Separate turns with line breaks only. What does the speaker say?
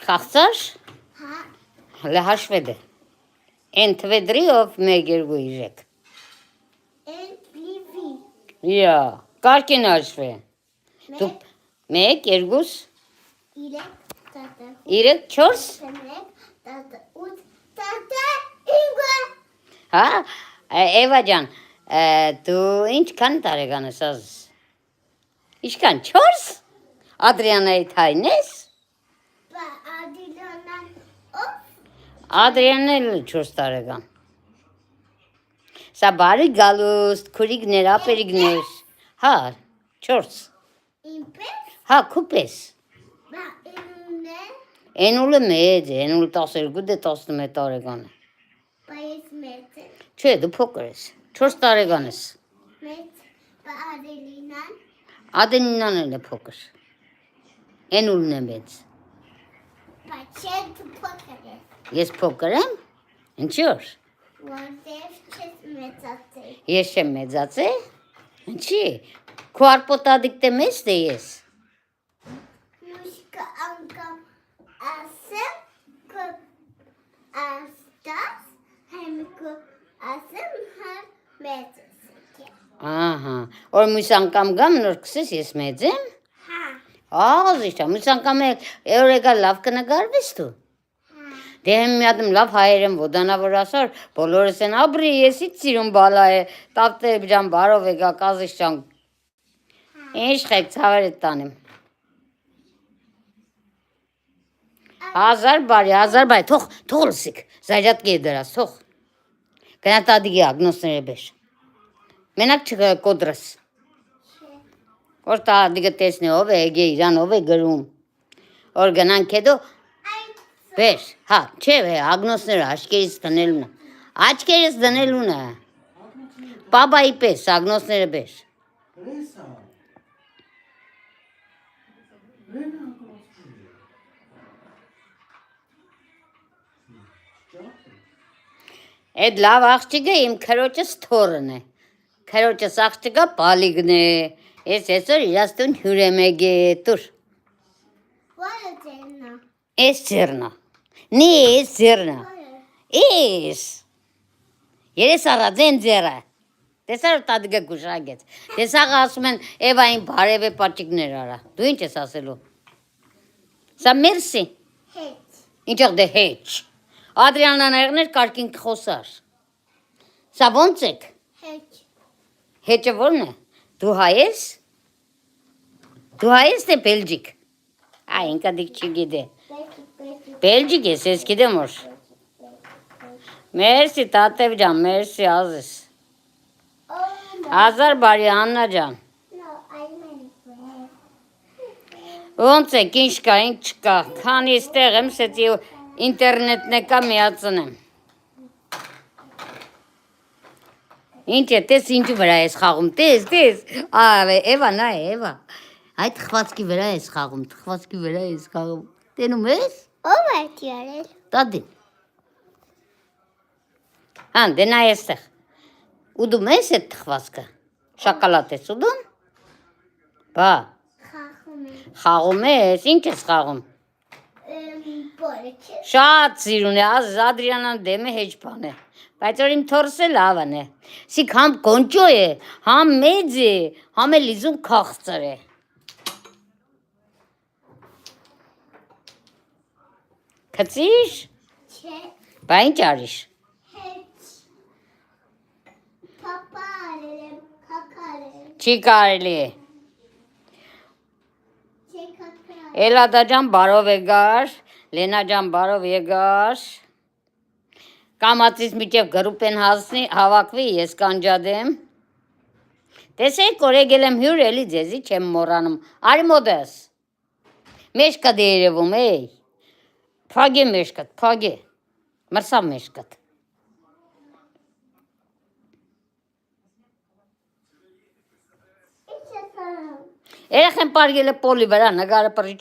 Խաղցար։ Հələ հաշվեդ է։ Են թվեդրիով 1-2-3։ Յա, կարգին հաշվե։ 1, 2, 3, 4։ Հա, Էվա ջան, դու ինչքան տարեկան ես ասես։ Ինչքան 4։ Ադրիանայի թայն ես։ Ադրիանն էլ 4 տարեկան։ Սա բարի գալուստ, քուրիկներ, ապերիկներ։ Հա, 4։ Հա, քուպես։ Էնուլը մեծ է, էնուլը 12-11 տարեկան է։ Չէ, դու փոքր ես, 4 տարեկան ես։ Ադենինան էլ է փոքր։ Էնուլն է մեծ։ Ես փոքր եմ։ Ինչի՞ որ։ Ես չեմ մեծացել։ Ինչի՞։ Քո արպոտադիկտ է մեծ թե ես։ Ահա, որ մյուս անգամ գամ նոր կսես ես մեծ եմ։ Ազիշա, մյուս անգամ էր եկալ լավ կնկարվես դու։ Դե հեմ մի հատ լավ հայեր եմ ոդանավոր ասար, բոլորս են ապրի, ես ից սիրում բալա է, տավտե ջան բարով եկա, կազիշ ջան։ Ինչ խեք ցավերը տանեմ։ 1000 բարի, թող լսիկ, զայջատկի է դրած, թող։ Գնա տադիգի ագնոսները բեր։ Մենակ չկոդրս։ Որ տադիգը տեսնի ով է, եգե իրան ով է գրում։ Որ գնանք հետո բեր, հա, չէ, ագնոսները աչքերից դնելուն է։ Աչքերից դնելուն է։ Պաբայի պես ագնոսները բեր։ Այդ լավ աղջիկը իմ քրոջս թորն է։ Քրոջս աղջիկը պալիգն է։ Ես այսօր իրաց տուն հյուր եմ եկել, տուր։ Էս ձեռնա։ Նի էս ձեռնա։ Էս։ Երես առածեն ձեռը։ Տեսար տադգը գուշագեց։ Տեսաղ ասում են Էվային բարև է պաճիկներ արա։ Դու ինչ ես ասելու։ Սա մերսի։ Ինչեղ դե հեչ։ Ադրիանաներներ կարկին կխոսար։ Սա ոնց եք։ Հեչը որն է։ Դու հայ ես։ Դու հայ ես թե բելջիկ։ Այ ինկա դիք չգիտե։ Բելջիկ ես, ես գիտեմ որ։ Մերսի տատև ջան, մերսի ազես։ 1000 բարի Աննա ջան։ Ոնց եք, ինչ կա, ինչ չկա։ Քանի ստեղ եմ, սեցի ինտերնետն է կա միացնեմ։ Ինչ է, տես ինչու վրա ես խաղում, տես։ Էվա, նա է, Էվա։ Այդ թխվածքի վրա ես խաղում, թխվածքի վրա ես խաղում։ Տենում ես։ Ով է տիրել։ Տադին։ Հա, դե նա եստեղ։ Ուդում ես այդ թխվածքը։ Շոկոլադ ես ուդում։ Բա։ Խաղում ես, ինչ ես խաղում։ Շատ սիրուն է, Ադրիանան դեմը հեչ բան է։ Բայց որ իմ թորսը լավն է։ Սիք համ կոնճո է, համ մեծ է, համ է լիզուն քաղցր է։ Քծիշ։ Չէ։ Բա ինչ արիշ։ Հեչ։ Պապա արել եմ, կակարել։ Չի կարելի է։ Չի կակարել։ Էլադա ջան բարով եկար, Լենա ջան բարով եկար։ Կամացից միջև գրուպ են հավաքվի, ես կանջադեմ։ Տեսեք, որ եկել եմ հյուր, էլի ձեզի չեմ մոռանում։ Արի մոդես։ Մեջքդ է երևում, էй։ Փագե մեջքդ, փագե։ Մրսավ մեջքդ։ Երեխեն պարգել է պոլի վրա, նգարը պրի